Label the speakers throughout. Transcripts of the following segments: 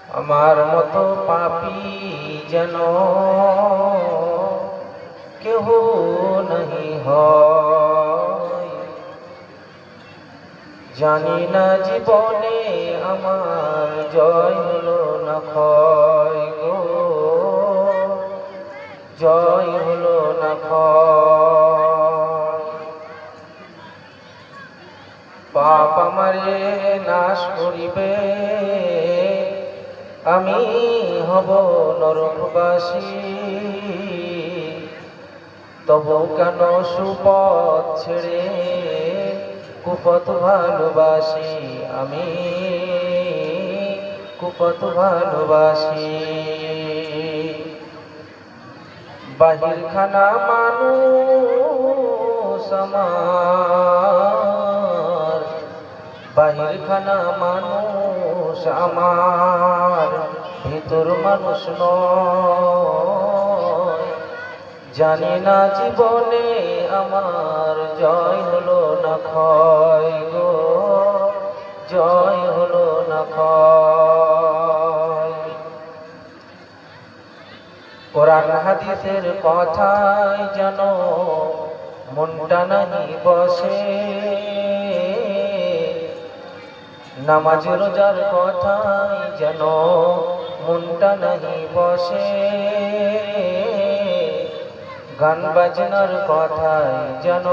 Speaker 1: আমার মতো পাপী যেন কেহ নাহি হয়। জানি না জীবনে আমার জয় হলো না ক্ষয় গো, জয় হলো না ক্ষয়। পাপ আমারে নাশ করিবে, আমি হব নরকবাসী। তবু কেন সুপথ ছেড়ে কুপথ ভালোবাসি, আমি কুপথ ভালোবাসি। বাহির খানা মানুষ আমার, বাহির খানা মানুষ আমার, ভিতর মানুষ নয়। জানি না জীবনে আমার জয় হলো না ক্ষয় গো, জয় হলো না ক্ষয়। কোরআন হাদিসের কথায় যেন মনটা নাহি বসে, নামাজ রোজার কথায় যেন মনটা নাহি বসে, গান বাজনার কথায় যেন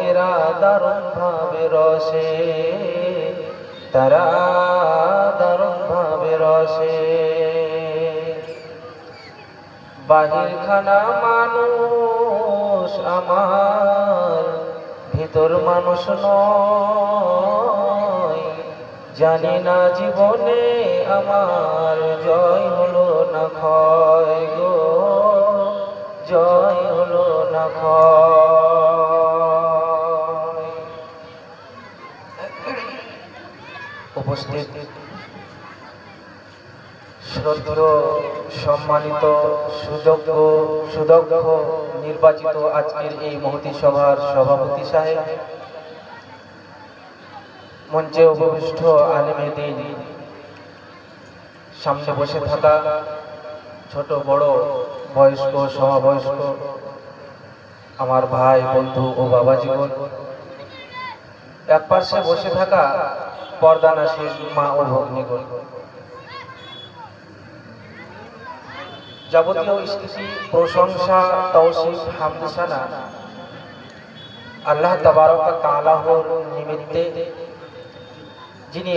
Speaker 1: এরা দারুণ ভাবে রসে, তারা দারুণ ভাবে রসে। বাহির খানা মানুষ আমার, ভিতর মানুষ নয়। জানি না জীবনে আমার জয় হলো না ক্ষয় গো, জয় হলো না ক্ষয়। উপস্থিত শ্রদ্ধেয় সম্মানিত সুদক্ষ নির্বাচিত আজকের এই মহতী সভার সভাপতি সাহেব, মঞ্চে উপবিষ্ট আলেমে দ্বীন, সামনে বসে থাকা ছোট বড় বয়স্ক সমবয়স্ক আমার ভাই বন্ধু ও বাবাজীগণ, এক পাশে বসে থাকা পর্দানাশীল মা ও ভগ্নীগণ, যাবতীয় স্তুতি প্রশংসা তৌসিফ হামদ সানা আল্লাহ তাবারক ওয়া তাআলার নিমিত্তে, যিনি